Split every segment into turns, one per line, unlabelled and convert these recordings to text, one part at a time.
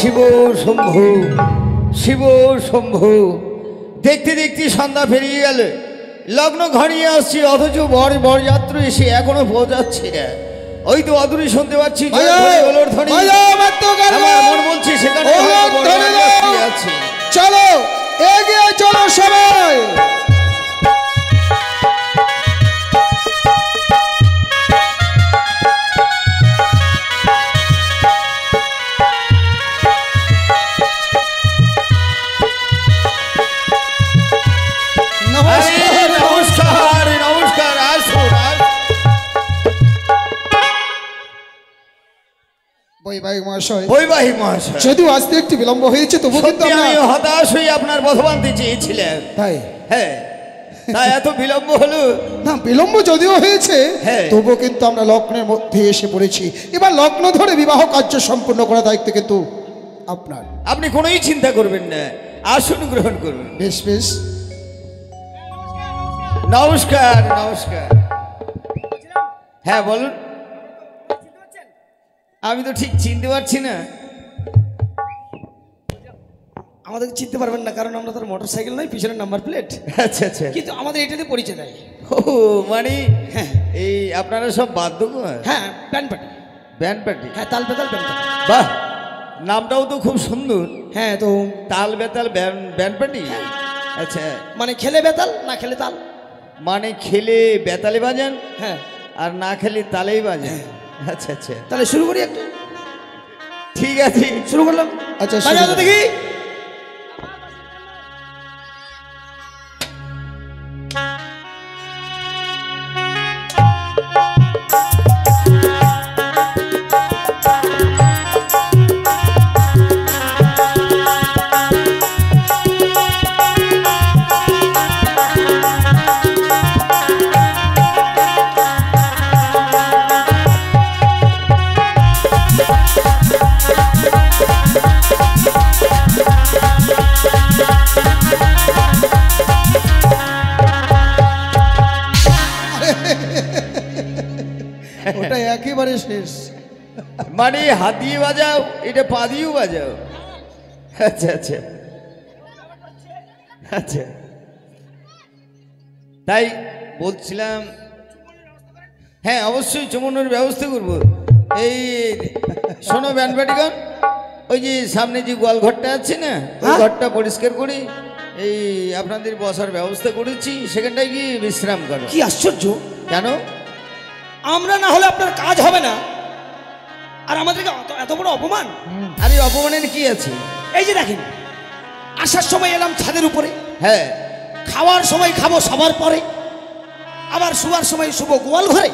শিব শম্ভু, শিব শম্ভু। দেখতে দেখতে সন্ধ্যা পেরিয়ে গেল, লগ্ন ঘনিয়ে আসছে, অথচ বরযাত্রী এসে এখনো পৌঁছাচ্ছে না। ওই তো অদূরে শুনতে পাচ্ছি মন বলছে সেখানে আছে।
চলো এগিয়ে চলো সবাই।
নমস্কার নমস্কার, আসুন।
বৈবাহিক মহাশয়,
বৈবাহিক মহাশয়,
যদিও আসতে একটু বিলম্ব হয়েছে তবু কিন্তু
আমি হতাশ হয়ে আপনার পথ আনতে চেয়েছিলাম।
তাই?
হ্যাঁ, তাই এত বিলম্ব হলো।
না, বিলম্ব যদিও হয়েছে তবু কিন্তু আমরা লগ্নের মধ্যে এসে পড়েছি। এবার লগ্ন ধরে বিবাহ কার্য সম্পূর্ণ করার দায়িত্ব কিন্তু আপনার।
আপনি কোনোই চিন্তা করবেন না, আসন গ্রহণ করুন।
বেশ বেশ।
নমস্কার নমস্কার। হ্যাঁ বলুন। আমি তো ঠিক চিনতে পারছি না।
আমাদেরকে চিনতে পারবেন না, কারণ আমরা তার মোটর সাইকেল নয়, পিছনের নাম্বার প্লেট।
আচ্ছা আচ্ছা,
কিন্তু আমাদের এটাতে পরিচয় দেয়।
ও মানে হ্যাঁ, এই আপনারা সব বাদ্যকর?
হ্যাঁ, ব্যান্ড পার্টি।
Band party?
হ্যাঁ, তাল বেতাল ব্যান্ড পার্টি।
বাহ, নামটাও তো খুব সুন্দর।
হ্যাঁ, তো
তাল বেতাল ব্যান্ড পার্টি। আচ্ছা,
মানে খেলে বেতাল, না খেলে তাল।
মানে খেলে বেতালে বাজান,
হ্যাঁ,
আর না খেলে তালেই বাজান। আচ্ছা আচ্ছা,
তাহলে শুরু করি একটু।
ঠিক আছে,
শুরু করলাম।
আচ্ছা,
বাজাও তো দেখি।
ওটা একেবারে শেষ।
মানে হাত দিয়ে বাজাও, এটা পা দিয়েও বাজাও। আচ্ছা আচ্ছা আচ্ছা, তাই বলছিলাম। হ্যাঁ অবশ্যই চুমনের ব্যবস্থা করব। এই শোনো ব্যান্ড পার্টিগণ, ওই যে সামনে যে গোয়াল ঘরটা আছে না, ওই ঘরটা পরিষ্কার করি, এই আপনাদের বসার ব্যবস্থা করেছি, সেখানটায় গিয়ে বিশ্রাম করো।
কি আশ্চর্য!
কেন?
আমরা না হলে আপনার কাজ হবে না, আর আমাদেরকে এত বড় অপমান।
আরে অপমানের কি আছে?
এই যে দেখেন, আসার সময় এলাম ছাদের উপরে,
হ্যাঁ,
খাওয়ার সময় খাবো সবার পরে, আবার শোয়ার সময় শুভ গোয়াল ঘরে।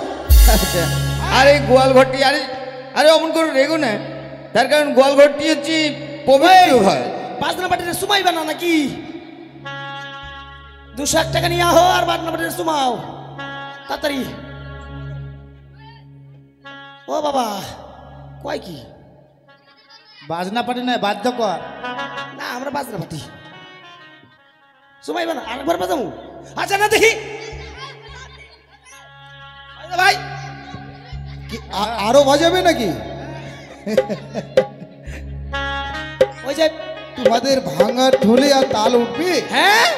আচ্ছা, আরে গোয়াল ঘরটি, আরে আরে অমন করে রেগো না, তার কারণ গোয়াল ঘরটি হচ্ছে পবিত্র ঘর।
বাজনা পাটিতে সুমাইবা না নাকি? 201 টাকা নিয়ে আহো আর বাজনা পাটিতে সুমাও তাড়াতাড়ি। ও বাবা, কয় কি?
বাজনা পাটি নয়, বাদ্যকর।
না, আমরা বাজনা পাটি। সুমাইবা না, আরেকবার বাজাবো। আচ্ছা, না দেখি ভাই,
আরো বাজাবে নাকি?
ওই যে
তোমাদের ভাঙা ঢোলে আর তাল উঠবে।
হ্যাঁ,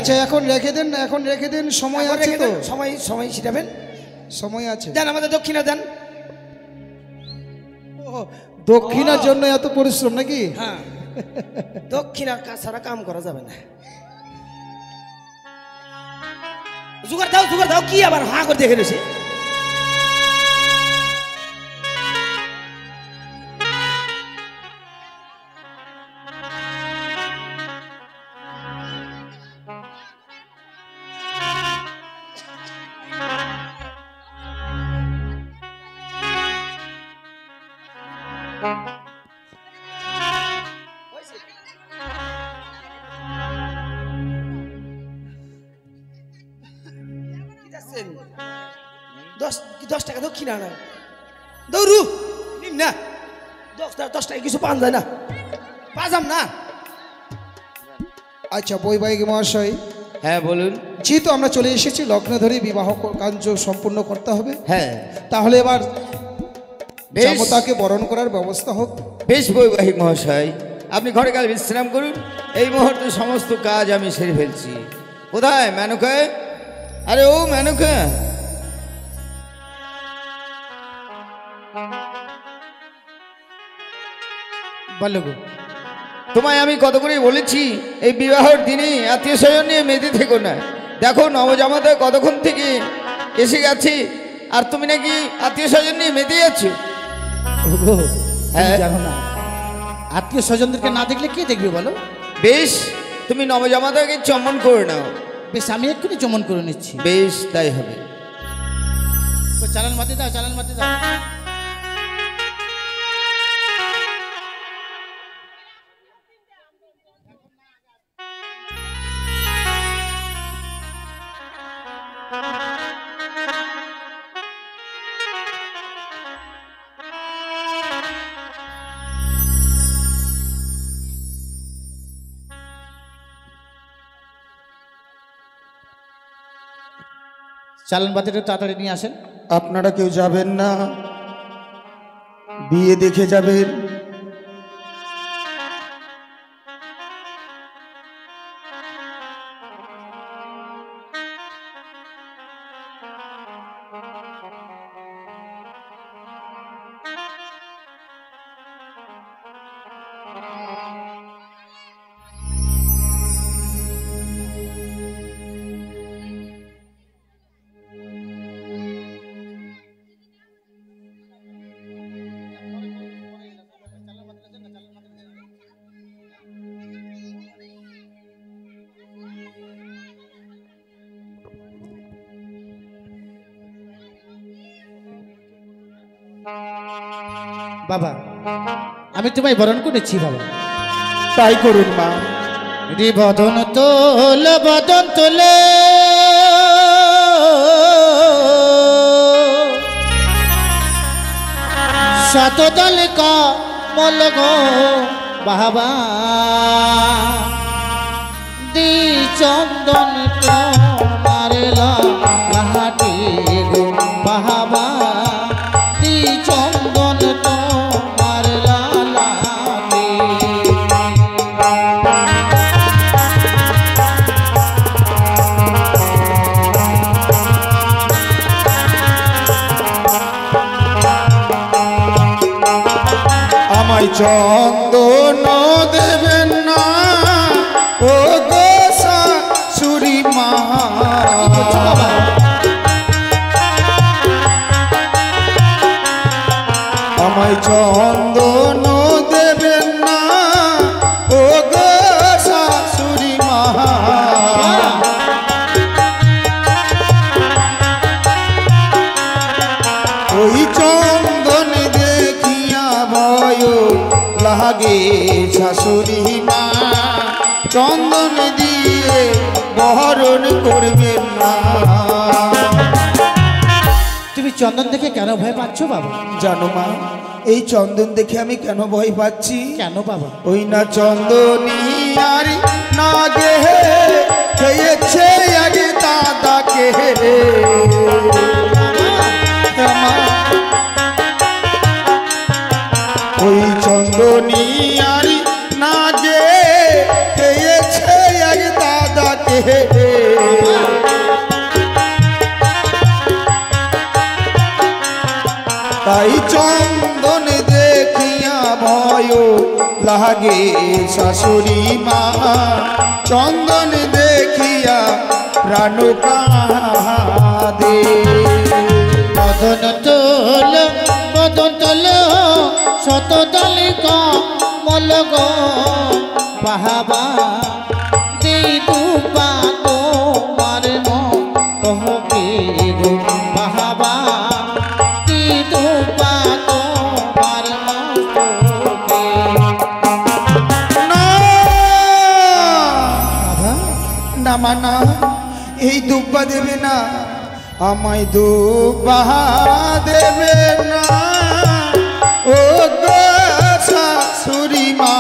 আচ্ছা এখন রেখে দেন সময়
এখন
আছে
রেখে
তো
দেন, সময় ছিটাবেন।
সময় আছে
দেন আমাদের দক্ষিণা দেন।
ও, দক্ষিণার জন্য এত পরিশ্রম নাকি
হ্যাঁ, দক্ষিণার কাজ ছাড়া কাম করা যাবে না। জোগাড় দাও, কি আবার হাঁ করে দেখে রয়েছে। দশ টাকা দক্ষিণা না দৌড়ু নিন না। 10 টাকা কিছু পান যায় না, পাজাম না।
আচ্ছা বৈবাহিক মহাশয়,
হ্যাঁ বলুন।
যেহেতু আমরা চলে এসেছি লগ্ন ধরে বিবাহ কার্য সম্পূর্ণ করতে হবে,
হ্যাঁ
তাহলে এবার
বেশ।
জামতাকে বরণ করার ব্যবস্থা হোক।
বেশ বৈবাহিক মহাশয়, আপনি ঘরে কাল বিশ্রাম করুন। এই মুহূর্তে সমস্ত কাজ আমি সেরে ফেলছি। কোথায় মেনকা? আরে ও মেনকা,
বলো গো।
তোমায় আমি কত করে বলেছি এই বিবাহের দিনে আত্মীয় স্বজন নিয়ে মেতে থেকো না। দেখো নবজামাতা কতক্ষণ থেকে এসে গেছে, আর তুমি নাকি আত্মীয় স্বজন নিয়ে মেতে যাচ্ছ।
ওগো,
হ্যাঁ।
তুমি জানো না, আত্মীয় স্বজনদেরকে না দেখলে কে দেখবে বলো?
বেশ, তুমি নবজামাতাকে চমন করে নাও।
বেশ, আমি এক্ষুনি চমন করে নিচ্ছি।
বেশ, তাই হবে।
তো চালান মাতি দাও, চালান মাতি দাও। চালান বাতিটা তাড়াতাড়ি নিয়ে আসেন।
আপনারা কেউ যাবেন না, বিয়ে দেখে যাবেন।
বাবা, আমি তোমায় বরণ করেছি বাবা।
তাই করুন মা।
রে বদন তোল, বদন তোলে, শতদল কমল গো বাবা, দি চন্দন তোমার লাহাটি গো বাবা, দি চন্দন তোমার লালাটি।
আমায় চন্দন দেবেন না ও গো শাশুড়ি মা। আমায় চন্দন দেবেন না ও গো শাশুড়ি মা। ওই চন্দন দেখিয়া ভয় লাগে শাশুড়ি মা, চন্দন দিয়ে বহরণ করবেন না।
তুমি চন্দন দেখে কেন ভয় পাচ্ছ বাবা?
জানো মা, এই চন্দন দেখে আমি কেন ভয় পাচ্ছি?
কেন বাবা?
ওই না চন্দনী আর না গে খেয়েছে আগে দাদাকে। ওই চন্দনী আর না গে খেয়েছে আগে দাদাকে। ভয় লাগে শাশুড়ি মা, চন্দন দেখিয়া প্রাণ কাঁদে।
বদন তোল শতদলিক মলগ বাহাবা দেই দুপা তোমার তহকে গো বাহাবা দেই দুপা তোমার তহকে।
না মানা, এই দুব্বা দেবে না, আমায় দুব্বা দেবে না ও গো শাশুড়ি মা।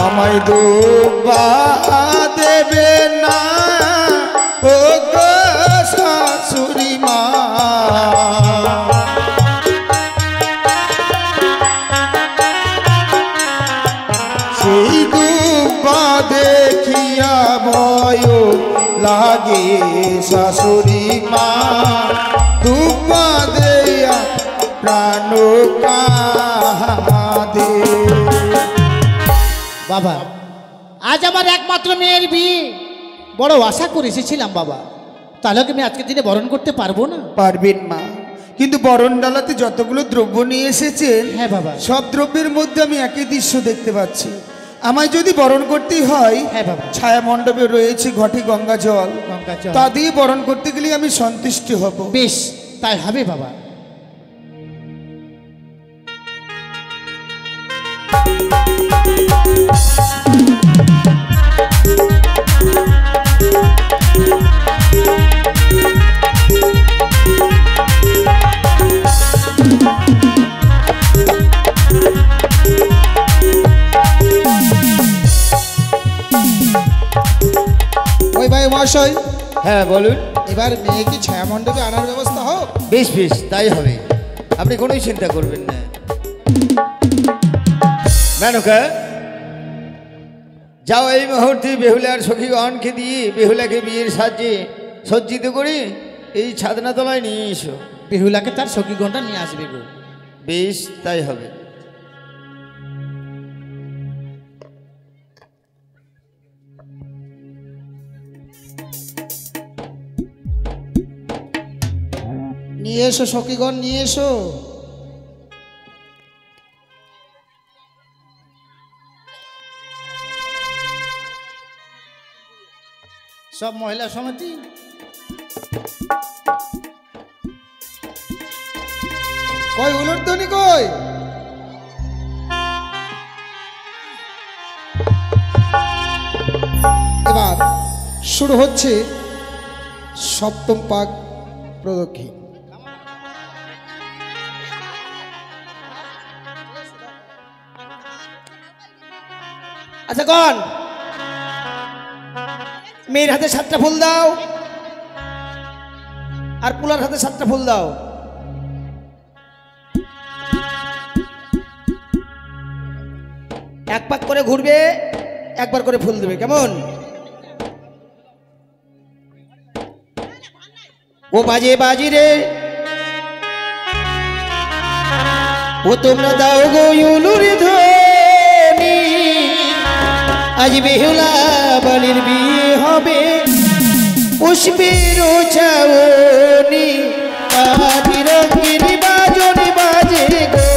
আমায় দুব্বা দেবে না ও গো শাশুড়ি মা। সেই দুব্বা দেখিয়া ভয় লাগে শাশুড়ি মা, দুব্বা দেয়া প্রাণ কাঁদে।
বাবা, আজ আমার একমাত্র মেয়ের বিয়ে, বড় আশা করে এসেছিলাম বাবা, তাহলে কি আমি আজকের দিনে বরণ করতে পারবো না?
পারবেন মা, কিন্তু বরণ ডালাতে যতগুলো দ্রব্য নিয়ে এসেছেন,
হ্যাঁ বাবা,
সব দ্রব্যের মধ্যে আমি একই দৃশ্য দেখতে পাচ্ছি। আমায় যদি বরণ করতেই হয়,
হ্যাঁ বাবা,
ছায়া মণ্ডপে রয়েছে ঘটে গঙ্গা জল,
গঙ্গা
তা দিয়ে বরণ করতে গেলে আমি সন্তুষ্ট হব।
বেশ, তাই হবে বাবা।
ওই ভাই মহাশয়,
হ্যাঁ বলুন।
এবার মেয়েকে ছায়া মণ্ডপে আনার ব্যবস্থা হোক।
বেশ বেশ, তাই হবে, আপনি কোনো চিন্তা করবেন না। মেনকা, যাও এই মুহূর্তে বেহুলার সখীগণকে দিয়ে বেহুলাকে বিয়ের সাহায্যে সজ্জিত করে এই ছাদনা তলায় নিয়ে এসো।
বেহুলাকে তার সখীগণটা নিয়ে আসবে গো।
বেশ, তাই হবে।
নিয়ে এসো সখীগণ, নিয়ে এসো।
সব মহিলা সমিতি
কই উলুধ্বনি কই? এবার শুরু হচ্ছে সপ্তম পাক প্রদক্ষিণ।
আচ্ছা কন, মেয়ের হাতে 7টা ফুল দাও আর পুলার হাতে 7টা ফুল দাও। এক পাক করে ঘুরবে, একবার করে ফুল দেবে, কেমন? ও বাজে বাজি রে, ও তোমরা দাও গো উলুর ধ্বনি, আজ বেহুলা বালির বিয়ে হবে পুষ্পের ছাউনি, আদি রঙের বাজনি বাজে গো।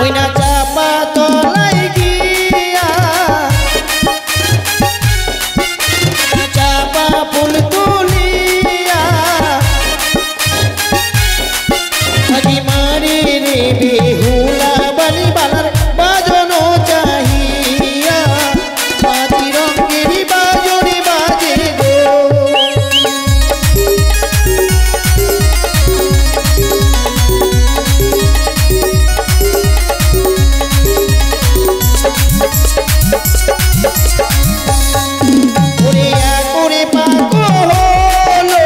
ওই না চাপা তলায় গিয়া চাপা ফুল তুলিয়া আজি মারে রে বেহুলা বালি বালার বাজনো চাহিয়া, পাতি রঙের বাজনি বাজে গো। ওরে করে পাগল হলো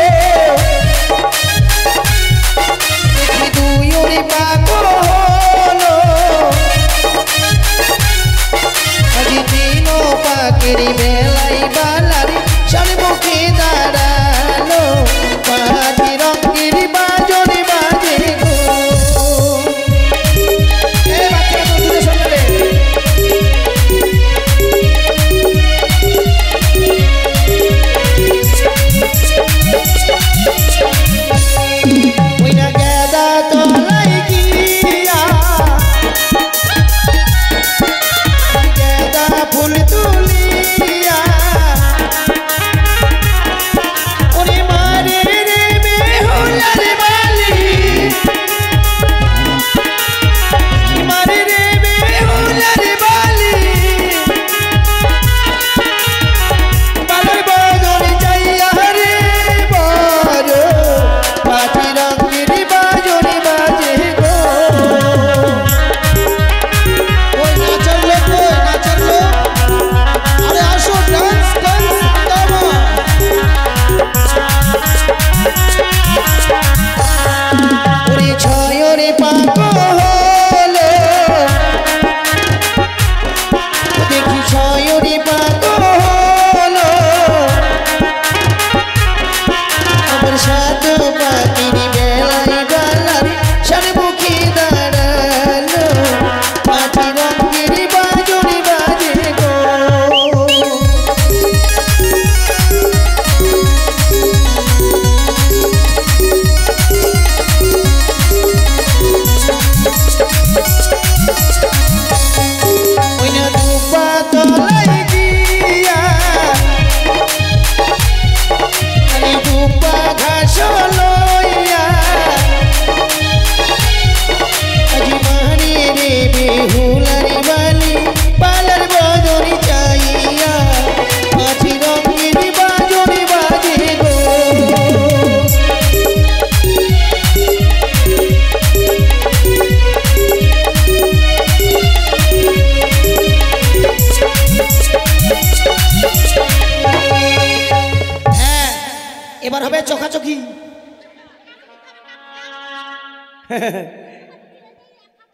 নাকি?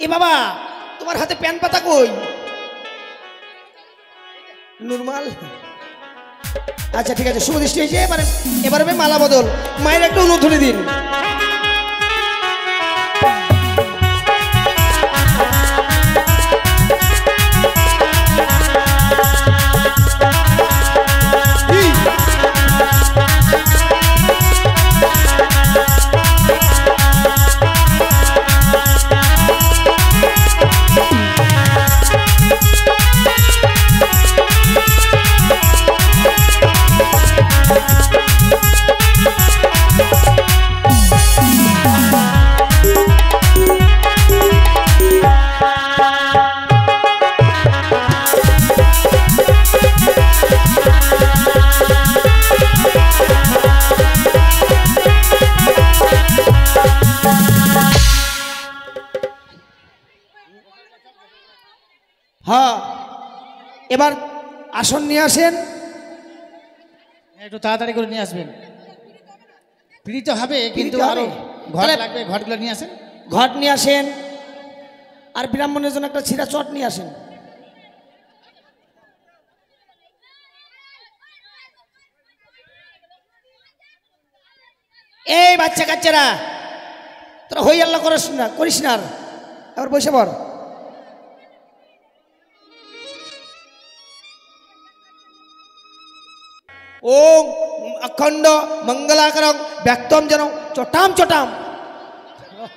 এ বাবা, তোমার হাতে প্যান পাতা কই? নরমাল। আচ্ছা ঠিক আছে, শুভ দৃষ্টি হয়েছে। এবারে মালা বদল। মায়ের একটা উলুধ্বনি দিন। হ্যাঁ, এবার আসন নিয়ে আসেন।
একটু তাড়াতাড়ি করে নিয়ে আসবেন। পিড়িতে হবে কিন্তু
পিড়িতে
আরো
হবে।
ঘট
তাহলে-
লাগবে, ঘটগুলো নিয়ে আসেন।
ঘট নিয়ে আসেন, আর ব্রাহ্মণের জন্য একটা ছিঁড়া চট নিয়ে আসেন। এই বাচ্চা কাচ্চারা, তোরা হই আল্লাহ করিস না আর। এবার বসে পড়। ওম অখণ্ড মঙ্গলাকরং ব্যক্তম যেন চটাম চটাম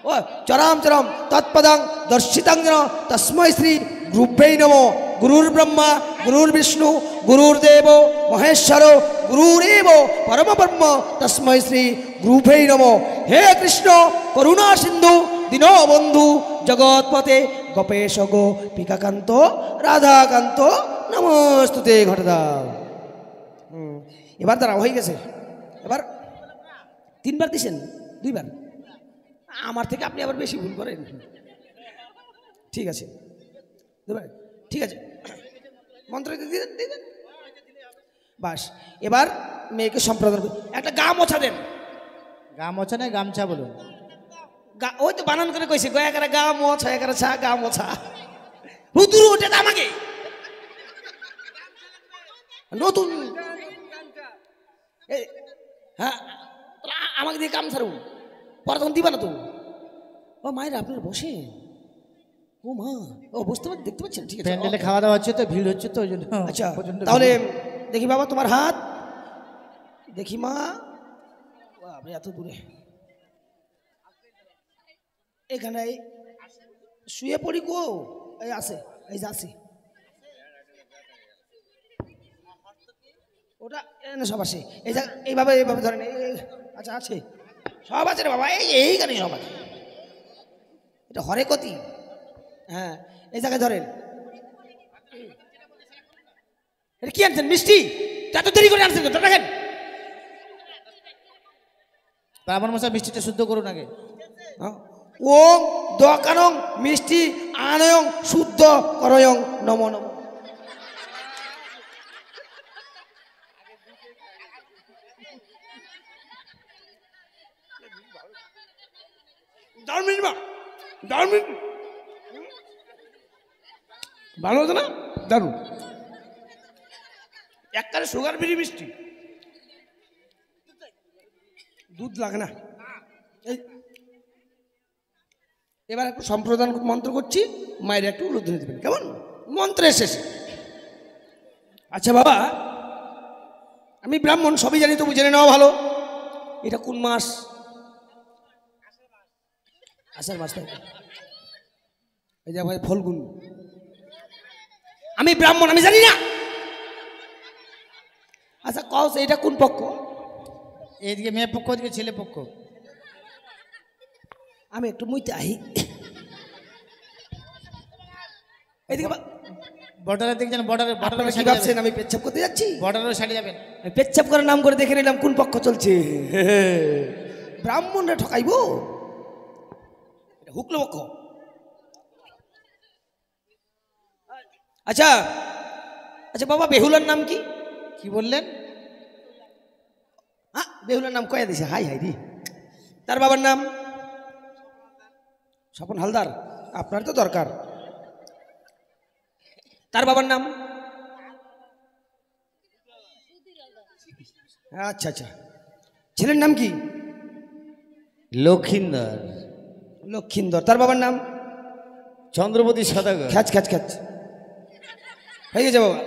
ও চরাম চরম তৎপদং দর্শিতং যেন তস্মৈ শ্রী গুরুভ্যৈ নমঃ। গুরুর ব্রহ্মা গুরুর বিষ্ণু গুরুর্দেব মহেশ্বর গুরুরেব পরম ব্রহ্ম তস্মৈ শ্রী গুরুভ্যৈ নমঃ। হে কৃষ্ণ করুণা সিন্ধু দীনবন্ধু জগৎপতে গোপেশ গো পিকাকান্ত রাধাকান্ত নমস্তুতে। ঘটদা। এবার দাঁড়াও, হয়ে গেছে। এবার 3 বার দিছেন, 2 বার। আমার থেকে আপনি আবার বেশি ভুল করেন। ঠিক আছে, ঠিক আছে, মন্ত্র দিন। বাস, এবার মেয়েকে সম্প্রদান একটা গা মোছা দেন।
গা মোছা নেই, গামছা বলুন।
ওই তো বানান করে কইছে, গয়াকারা গা মোছা, একারা ছা গা মোছা। হুতুর ওটা আমাকে নতুন। হ্যাঁ, আমাকে দিয়ে কাম ছাড়ুন, পরে তখন দিবা না তো। ও মায়ের আপনার বসে, ও মা, ও বুঝতে পারছি, দেখতে পাচ্ছেন? ঠিক আছে,
প্যান্ডেলে খাওয়া দাওয়া হচ্ছে তো, ভিড় হচ্ছে তো ওই জন্য।
আচ্ছা,
প্রচণ্ড
তাহলে
ভিড়।
দেখি বাবা তোমার হাত দেখি। মা বাবা, এত দূরে এখানে শুয়ে পড়ি গো। এই আছে, এই যে আছে, ওটা না সব আছে। এইভাবে ধরেন। আচ্ছা আছে, সব আছে রে বাবা, এইখানে সব আছে। এটা হরে কতি। হ্যাঁ, এই জায়গায় ধরেন। এটা কি আনছেন? মিষ্টি? এত দেরি করে আনছেন তো, দেখেন।
ব্রাহ্মণ মশাই মিষ্টিটা শুদ্ধ করুন আগে।
ওম দকানং মিষ্টি আনয়ং শুদ্ধ করয়ং নম নম। ভালো হতো না? দারুন। একবারে সুগার ফ্রি মিষ্টি, দুধ লাগে না। এবার একটু সম্প্রদান মন্ত্র করছি, মায়ের একটু উলুধ্বনি দেবেন, কেমন? মন্ত্রের শেষে। আচ্ছা বাবা, আমি ব্রাহ্মণ, সবই জানি, তো বুঝে নেওয়া ভালো। এটা কোন মাস? আষাঢ় মাস। এই যে ভাই ফলগুন। আমি ব্রাহ্মণ, আমি জানি না। আচ্ছা কও, এটা কোন পক্ষ?
এইদিকে মেয়ে পক্ষ, ওদিকে ছেলে পক্ষ।
আমি একটু মুইতে আহি। এদিকে
বর্ডারের দিকে যান, বর্ডারের
আপনারা কি ভাবছেন আমি পেচ্ছাপ করতে যাচ্ছি?
বর্ডারের সাইডে যাবেন।
আমি পেচ্ছাপ করার নাম করে দেখে নিলাম কোন পক্ষ চলছে। ব্রাহ্মণরা ঠকাইবো? এটা হুকলো পক্ষ। আচ্ছা আচ্ছা বাবা, বেহুলার নাম কি?
কি বললেন?
বেহুলার নাম কয়ে দিছে, হাই হাই রি। তার বাবার নাম স্বপন হালদার, আপনার তো দরকার। তার বাবার নাম, আচ্ছা আচ্ছা। ছেলের নাম কি?
লক্ষিন্দর।
লক্ষিন্দর। তার বাবার নাম?
চন্দ্রপতি সদাগর।
খ্যাচ খ্যাচ খ্যাচ হয়ে গেছে বাবা।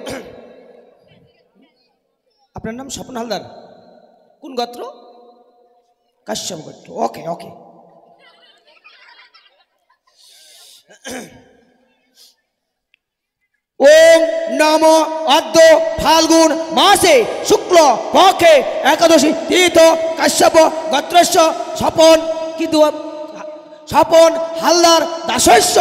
আপনার নাম স্বপন হালদার, কোন গোত্র? কাশ্যপ গোত্র। ওকে ওকে। ওম নম অদ্য ফাল্গুন মাসে শুক্ল পক্ষে একাদশী তীর্থ কাশ্যপ গোত্রস্য স্বপন কিন্তু স্বপন হালদার দাসস্য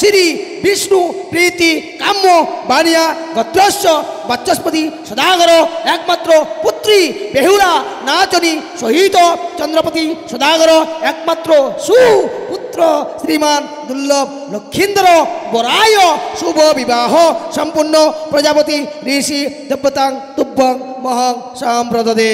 শ্রী বিষ্ণু প্রীতি কাম্য বানিয়া গোত্রস্য বাচস্পতি সদাগর একমাত্র পুত্রী বেহুলা নাচনী সহিত চন্দ্রপতি সদাগর একমাত্র সুপুত্র শ্রীমান দুর্লভ লক্ষিন্দর বরায় শুভ বিবাহ সম্পূর্ণ প্রজাপতি ঋষি দেবতাং তুভ্যং মহং সম্প্রদদে।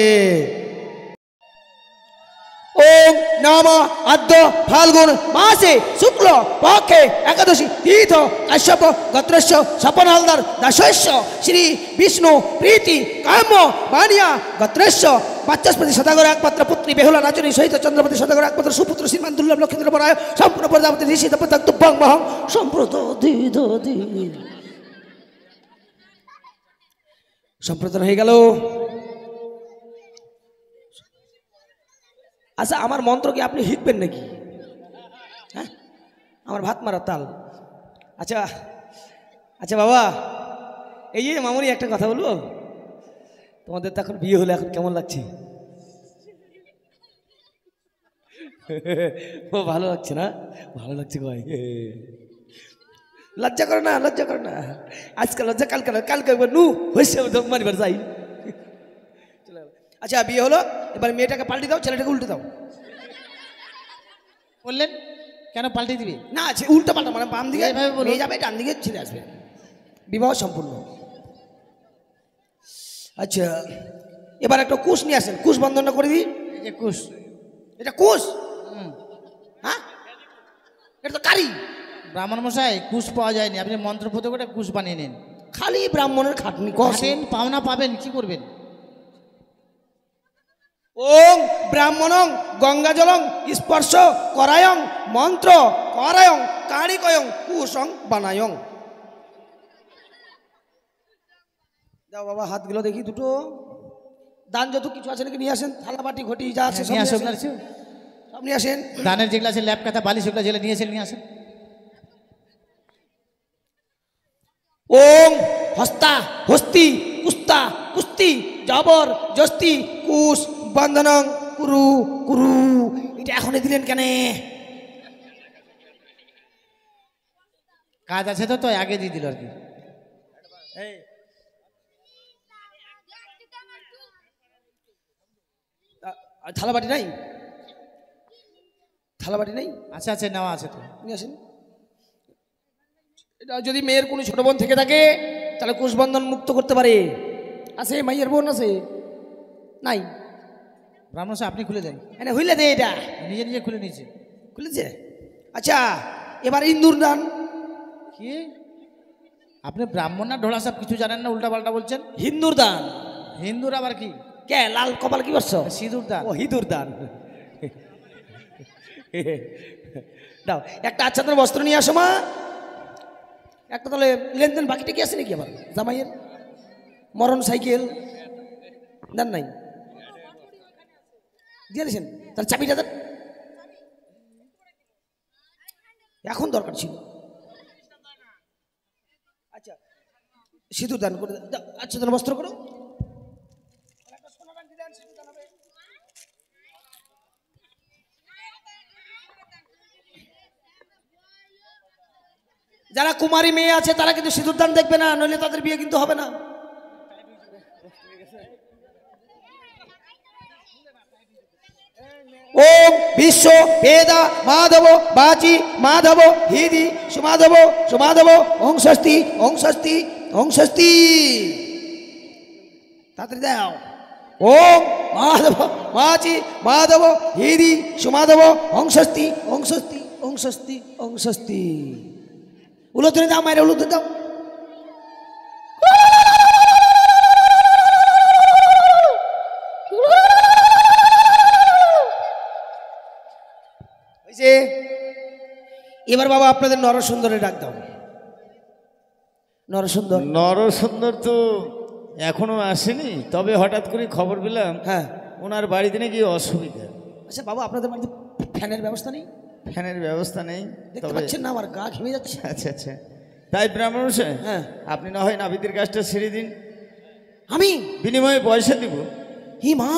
ওম নম অদ্য ফাল্গুন মাসে শুক্ল পক্ষে একাদশী তীর্থ কাশ্যপ গোত্রস্য স্বপন হালদার দাসস্য শ্রী বিষ্ণু প্রীতি কাম্য বানিয়া গোত্রস্য বাচস্পতি সদাগর একমাত্র পুত্রী বেহুলা নাচনী সহিত চন্দ্রপতি সদাগর একমাত্র সুপুত্র শ্রীমান দুর্লভ লক্ষিন্দর বরায় সম্পূর্ণ প্রজাপতি ঋষি দেবতাং তুভ্যং মহং সম্প্রদদে। সম্প্রদান হয়ে গেল। আচ্ছা, আমার মন্ত্র কি আপনি শিখবেন নাকি? হ্যাঁ, আমার ভাত মারার তাল। আচ্ছা আচ্ছা বাবা, এই যে মামুনি একটা কথা বলবো, তোমাদের তো এখন বিয়ে হলে এখন কেমন লাগছে? ও ভালো লাগছে না? ভালো লাগছে ভাই। লজ্জা করো না, লজ্জা করো না। আজকাল লজ্জা, কালকে কালকে নু হয়েছে মারিবার যাই। আচ্ছা বিয়ে হলো, এবার মেয়েটাকে পাল্টে দাও, ছেলেটাকে উল্টে দাও।
বললেন কেন পাল্টে দিবি?
না উল্টো পাল্টা, মানে বাম দিকে মেয়ে যাবে, ডান দিকে ছেলে আসবে, বিবাহ সম্পূর্ণ। আচ্ছা এবার একটা কুশ নিয়ে আসেন, কুশ বন্ধনটা করে দিই।
এই যে কুশ,
এটা কুশ? হ্যাঁ, এটা তো কারি।
ব্রাহ্মণ মশাই কুশ পাওয়া যায়নি, আপনি মন্ত্রপুত করে কুশ বানিয়ে নিন।
খালি ব্রাহ্মণের খাটনি
কষেন, পাওনা পাবেন, কি করবেন?
ওং ব্রাহ্মণং গঙ্গাজলং স্পর্শ করায়ং মন্ত্র করায়ং কারিকয়ং কুশং বানায়ং। দাও বাবা হাতগুলো দেখি দুটো। দান যত কিছু আছে নাকি নিয়ে আসেন, থালা বাটি ঘটি যা আছে সব নিয়ে আসেন।
দানের যেগুলো আছে ল্যাপ কাঁথা বালি সেগুলো যেগুলো নিয়েছেন নিয়ে আসেন।
ওং হস্তা হস্তি কুস্তা কুস্তি জবর জস্তি কুশ বন্ধনং কুরু কুরু। এটা এখনই দিলেন কেন?
কাজ আছে তো, তাই আগে দিয়ে দিল আর কি।
থালাবাটি নাই? থালাবাটি নাই?
আচ্ছা আচ্ছা, নেওয়া আছে তো,
নিয়ে আসেন। এটা যদি মেয়ের কোনো ছোট বোন থেকে থাকে তাহলে কুশবন্ধন মুক্ত করতে পারে। আছে মাইয়ের বোন আছে? নাই?
ব্রাহ্মণ সাহেব আপনি খুলে দেন।
এনে হইলে দে, এটা
নিজে নিজে খুলে নিয়েছে।
খুলেছে? আচ্ছা এবার ইন্দুর দান।
কি আপনি ব্রাহ্মণ না ঢোলা সাহেব, কিছু জানেন না, উল্টা পাল্টা বলছেন।
হিন্দুর দান।
হিন্দুর আবার কি?
কে লাল কপাল কি করছো?
সিঁদুর দান।
ও হিন্দুর দান। দাও একটা আচ্ছাদন বস্ত্র নিয়ে আসো মা। একটা তাহলে লেনদেন বাকিটা কি আছে নাকি আবার জামাইয়ের? মরণ সাইকেল দেন নাই? দিয়ে দিয়েছেন? তাহলে চাবিটা দেন, এখন দরকার ছিল। আচ্ছা সিঁদুর দান করে আচ্ছাদন বস্ত্র করো। যারা কুমারী মেয়ে আছে তারা কিন্তু সিঁদুর দান দেখবে না, নইলে তাদের বিয়ে কিন্তু হবে না। ওম বিশ্ব বেদা মাধব বাচি মাধব হিদি সুমাধব সুমাধব ওং ষষ্ঠী ওং ষষ্ঠী ওং ষষ্ঠী। তাড়াতাড়ি দাও, ওম মাধব মাছি মাধব হিরি সুমাধব অংশস্তি অংশস্তি অংশস্তি অংশস্তি। উলুধ্বনি দাও মায়ের, উলুধ্বনি দাও। এবার বাবা আপনাদের নরসুন্দরের ডাক দাও। নরসুন্দর,
নরসুন্দর তো এখনো আসেনি, তবে হঠাৎ করে খবর পেলাম
হ্যাঁ
ওনার বাড়িতে নাকি অসুবিধা।
আচ্ছা বাবা, আপনাদের বাড়িতে ফ্যানের ব্যবস্থা নেই?
ফ্যানের ব্যবস্থা নেই,
দেখতে
তবে
পাচ্ছেন না আমার গা ঘেমে যাচ্ছে।
আচ্ছা আচ্ছা, তাই ব্রাহ্মণ মশাই,
হ্যাঁ
আপনি না হয় নাপিতের কাজটা ছেড়ে দিন,
আমি
বিনিময়ে পয়সা দিব।
হি মা,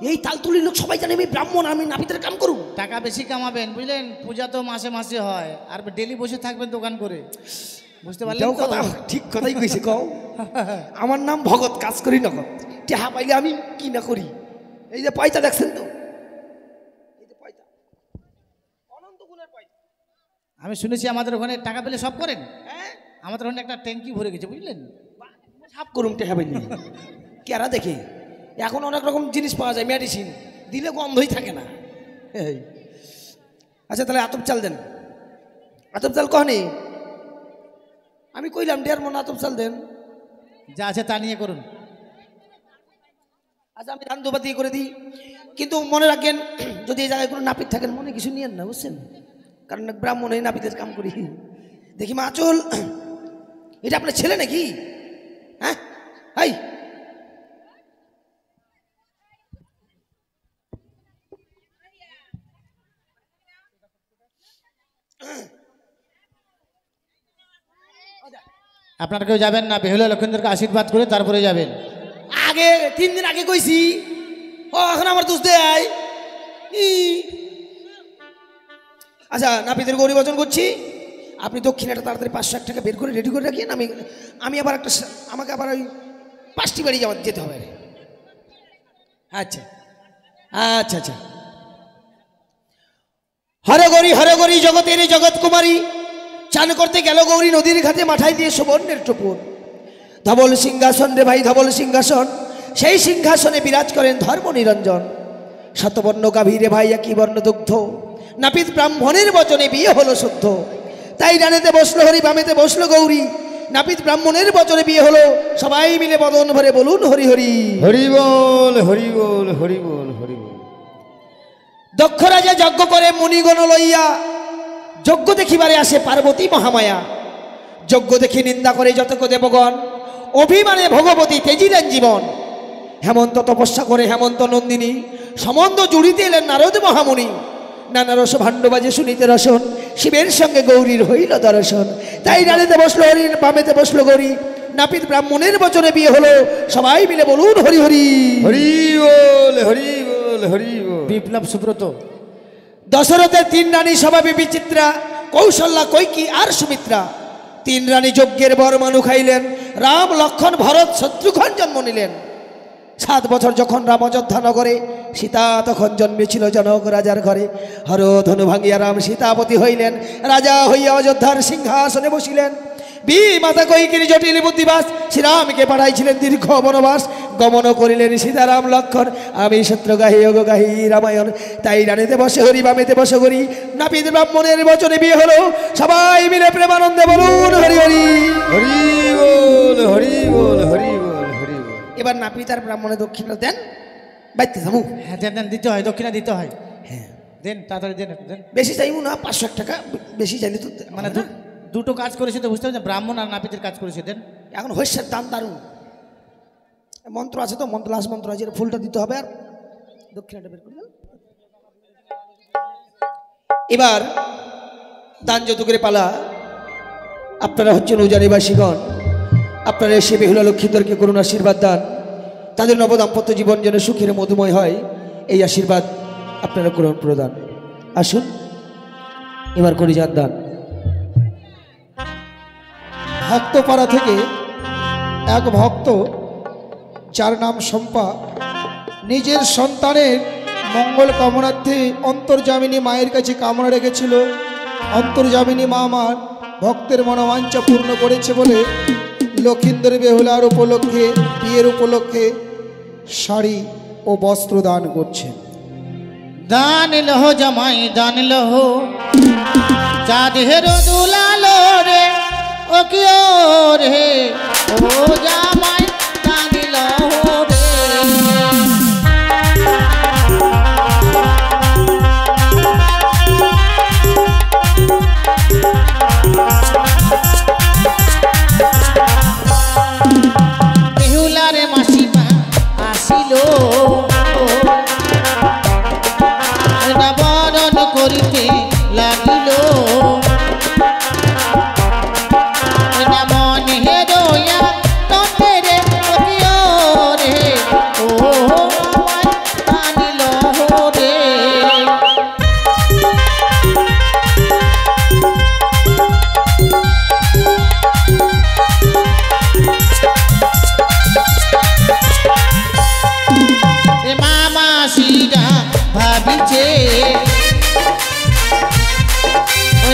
এই তালতুলির লোক সবাই জানে আমি ব্রাহ্মণ, আমি নাপিতের কাম করুন।
টাকা বেশি কামাবেন বুঝলেন, পূজা তো মাসে মাসে হয়, আর ডেলি বসে থাকবেন দোকান করে, বুঝতে পারলেন
এটাও
তো?
কথা, ঠিক কথাই কইছে কও। আমার নাম ভগত, কাজ করি নগদ, টেহা পাইলে আমি কি না করি। এই যে পয়সা দেখছেন তো, এই যে পয়সা, অনন্ত গুণের পয়সা।
আমি শুনেছি আমাদের ওখানে টাকা পেলে সব করেন।
হ্যাঁ
আমাদের ওখানে একটা ট্যাঙ্কি ভরে গেছে বুঝলেন।
সাপ করুন টেহা পাইলে কেরা দেখে। এখন অনেক রকম জিনিস পাওয়া যায়, মেডিসিন দিলে গন্ধই থাকে না। এই আচ্ছা তাহলে আতপ চাল দেন। আতপ চাল কহনি, আমি কইলাম 1.5 মণ আতপ চাল দেন।
যা আছে তা নিয়ে করুন।
আচ্ছা আমি ধান দুবাতি করে দিই, কিন্তু মনে রাখেন যদি এই জায়গায় কোনো নাপিত থাকেন মনে কিছু নিয়েন না, বুঝছেন? কারণ ব্রাহ্মণ এই নাপিতের কাম করি। দেখি মা চল, এটা আপনার ছেলে নাকি? হ্যাঁ হাই,
আপনারা কেউ যাবেন না, বেহুলা লক্ষ্মীদেরকে আশীর্বাদ করে তারপরে যাবেন।
আগে 3 দিন আগে কইছি, ও এখন আমার দোষ দেয়। আচ্ছা নাপিতের গৌরী বচন করছি, আপনি দক্ষিণাটা তাড়াতাড়ি 500 টাকা বের করে রেডি করে রাখেন। আমি আবার আমাকে আবার ওই 5টি বাড়ি যেতে হবে। আচ্ছা আচ্ছা আচ্ছা। হরে গৌরী জগতের জগৎ কুমারী, চান করতে গেল গৌরী নদীর ঘাটে, মাথায় দিয়ে সুবর্ণের টুপুর। ধবল সিংহাসন রে ভাই, ধবল সিংহাসন, সেই সিংহাসনে বিরাজ করেন ধর্ম নিরঞ্জন। শতবর্ণ গাভীরে ভাই একই বর্ণ দুগ্ধ, নাপিত ব্রাহ্মণের বচনে বিয়ে হলো শুদ্ধ। তাই ডানেতে বসলো হরি, বামেতে বসলো গৌরী, নাপিত ব্রাহ্মণের বচনে বিয়ে হলো। সবাই মিলে বদন ভরে বলুন হরি হরি।
হরি বল হরি বল হরি বল হরি বল।
দক্ষ রাজা যজ্ঞ করে মুনিগণ লইয়া, যজ্ঞ দেখিবারে আসে পার্বতী মহামায়া। যজ্ঞ দেখি নিন্দা করে যতক দেবগণ, অভিমানে ভগবতী তেজিলেন জীবন। হেমন্ত তপস্যা করে হেমন্ত নন্দিনী, সম্বন্ধ জুড়িতে এলেন নারদ মহামুনি। নানা রস ভাণ্ড বাজে শুনিতে রসন, শিবের সঙ্গে গৌরীর হইল দর্শন। তাই ডানেতে বসলো হরি, বামেতে বসলো গৌরী, নাপিত ব্রাহ্মণের বচনে বিয়ে হলো। সবাই মিলে বলুন হরি হরি।
হরি বল হরি বল হরি বল।
বিপ্লব সুব্রত।
দশরথের 3 রানী স্বভাবে বিচিত্রা, কৌশল্যা কৈকি আর সুমিত্রা। 3 রানী যজ্ঞের বর মানু খাইলেন, রাম লক্ষণ ভরত শত্রুঘ্ন জন্ম নিলেন। 7 বছর যখন রাম অযোধ্যা নগরে, সীতা তখন জন্মেছিল জনক রাজার ঘরে। হর ধনু ভাঙিয়া রাম সীতাপতি হইলেন, রাজা হইয়া অযোধ্যার সিংহাসনে বসিলেন। মাতা কৈকির জটিল বুদ্ধিবাস, শ্রীরামকে পাঠাইছিলেন দীর্ঘ বনবাস। গমন করিলেন সীতারাম লক্ষণ, আমি সত্য গাহি অগ গাহি রামায়ণ। তাই ডানেতে বসে হরি, বামেতে বসে হরি, নাপিত ব্রাহ্মণের বচনে বিয়ে হলো। সবাই মিলে প্রেমানন্দে বলুন হরি হরি।
হরি বল হরি বল হরি বল হরি বল।
এবার নাপিত আর ব্রাহ্মণের দক্ষিণা দেন, বাইতে থামু।
হ্যাঁ দেন দেন, দিতে হয়, দক্ষিণা দিতে হয়। হ্যাঁ দেন, তাড়াতাড়ি দেন একটু দেন।
বেশি চাইবো না, 500 টাকা বেশি চাইলে তো
মানে দুটো কাজ করেছে তো, বুঝতে পারছেন, ব্রাহ্মণ আর নাপিতের কাজ করেছে। দেন।
এখন হস্যের দাম দারুণ। মন্ত্র আছে তো, লাশ মন্ত্র আছে, ফুলটা দিতে হবে আর দক্ষিণাটা বের করে দেন। এবার দান যৌতুকের পালা। আপনারা হচ্ছেন উজানিবাসীগণ, আপনারা এসে বেহুলা লক্ষ্মীদেরকে করুন আশীর্বাদ দান। তাদের নবদাম্পত্য জীবন যেন সুখের মধুময় হয়, এই আশীর্বাদ আপনারা করুন প্রদান। আসুন এবার করি যান দান।
ভক্তপাড়া থেকে এক ভক্ত, যার নাম শম্পা, নিজের সন্তানের মঙ্গল কামনার্থে অন্তর্যামিনী মায়ের কাছে কামনা রেখেছিল। অন্তর্যামিনী মা আমার ভক্তের মনোবাঞ্ছা পূর্ণ করেছে বলে লক্ষিন্দর বেহুলার উপলক্ষে, বিয়ের উপলক্ষে শাড়ি ও বস্ত্র দান করছেন।
দান লহ জামাই দান লহ চাঁদের দুলালো রে ও কি রে ও জামাই দান লহ রে। বেহুলারে মাসিমা আসিল বরণ করিতে লাগিল মনে রইয়া নন্দে রে রে ও আনিল রে। মামা সিরা ভাবিছে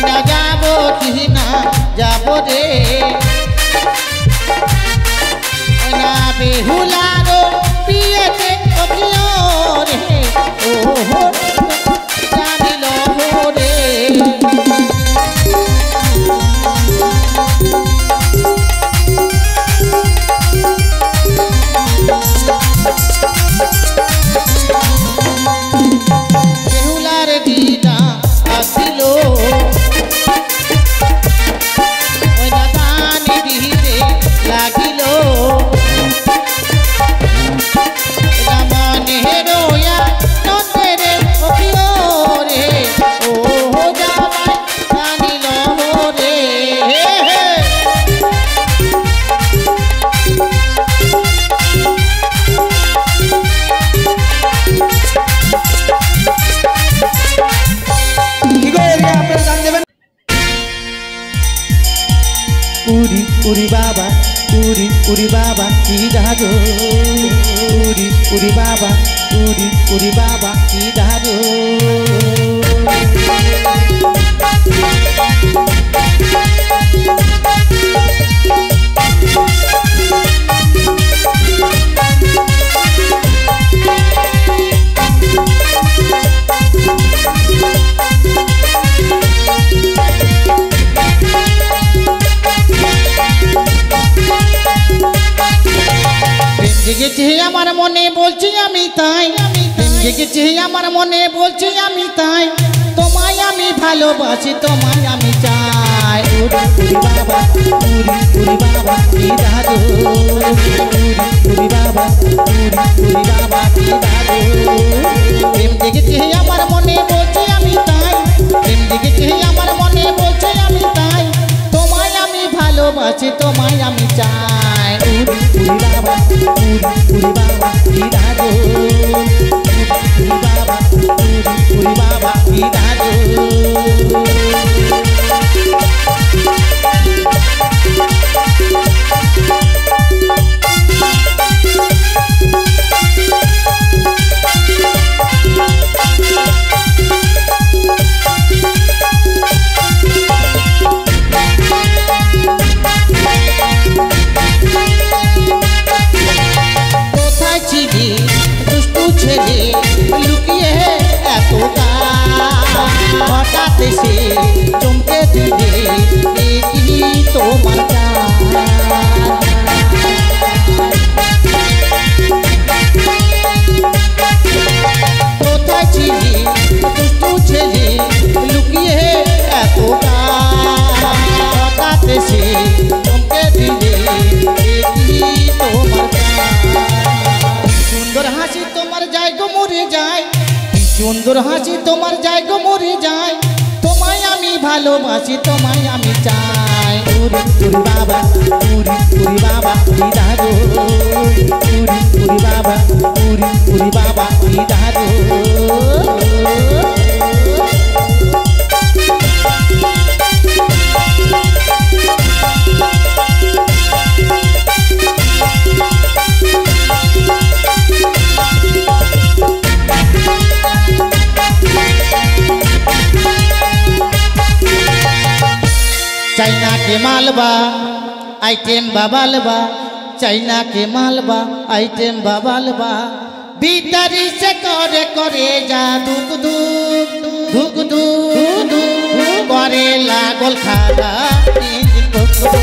না যাব কি না যাব রে না বেহুলারো পিয়েতে রে ও জানিল রে। বেহুলার দিদা আসিল দানি দিতে লাগিল মনে রইয়া নন্দে রে রে ও জামাই জানিল রে।
কি গো এদিকে আপনারা দান দেবেন।
উরি উরি বাবা উরি উরি বাবা কি দাদু উরি উরি বাবা উরি উরি বাবা কি দাদু। জেগেছে আমার মনে বলছি আমি তাই জেগেছে আমার মনে বলছি আমি তাই তোমায় আমি ভালোবাসি তোমায় আমি চাই। উরি উরি বাবা উরি উরি বাবা কি দাদু উরি বাবা উরি উরি বাবা কি দাদু। প্রেম জেগেছে আমার মনে বলছি আমি তাই প্রেম জেগেছে আমার মনে বলছি আমি তাই তোমায় আমি ভালোবাসি তোমায় আমি চাই। উরি উরি বাবা উরি উরি বাবা কি দাদু উরি বাবা উরি বাবা কি দাদু। কোথায় ছিলি দুষ্টু ছেলে লুকিয়ে এত হঠাৎ এসে চমকে দিলে কি তোমার কোথায় ছিলি দুষ্টু ছেলে লুকিয়ে এত হঠাৎ এসে চমকে দিলে কি তোমার সুন্দর হাসি তোমার জায়গা মরে যায় সুন্দর হাসি তোমার জায়গা মরে যায় তোমায় আমি ভালোবাসি তোমায় আমি চাই। উরি উরি বাবা উরি উরি বাবা কি দাদু উরি উরি বাবা উরি উরি বাবা কি দাদু। चाइना के मालबा आइटेम बाबालबा चाइना के मालबा आइटम बाबालबा भीतरी से करे करे जा दुख दुख दुख दुख दुख करे लागल खादा इंजन कोको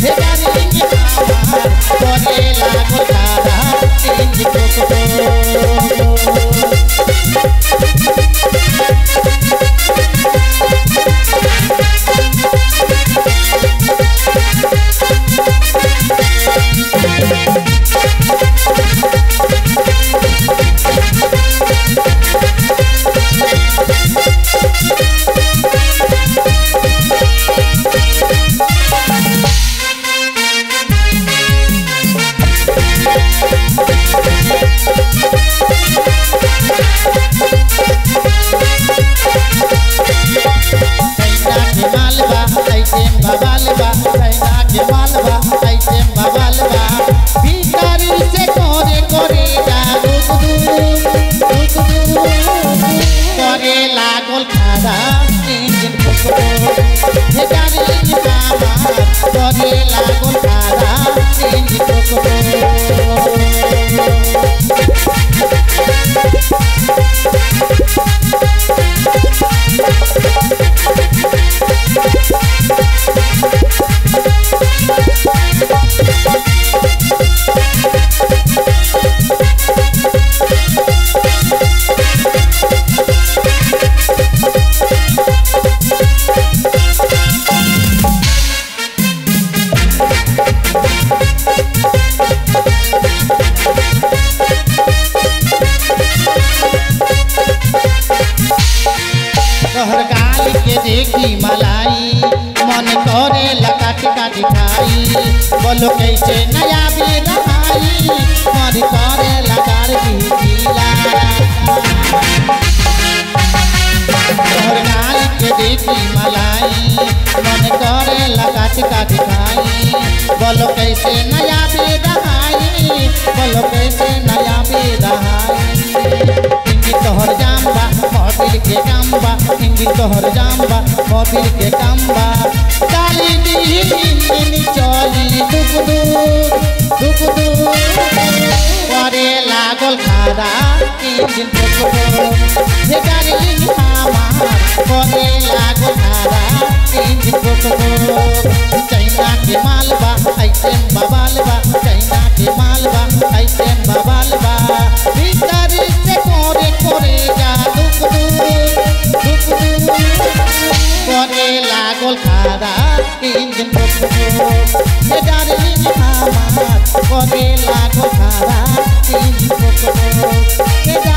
हे डार्लिंग हमार करे लागल खादा इंजन कोको बोलो कैसे नया भी रहाई मन करे लगार की गीला तोहर गाल के देखी मलाई मन करे लगाट का दिखाई बोलो कैसे नया भी रहाई बोलो कैसे नया भी रहाई इंगी तोहर जाम्बा मोबिल के काम्बा इंगी तोहर जाम्बा मोबिल के काम्बा डाली दी इंजन चली दुख दुख दुख दुख करे लागल खादा इंजन कोको हे डार्लिंग हमार करे लागल खादा इंजन कोको चाइना के मालबा आइटम बाबालबा चाइना के मालबा आइटम बाबालबा भीतर से करे करे जा दुख दुख दुख दुख करे लागल खादा इंजन कोको हे डार्लिंग हमार करे लागल खादा इंजन कोको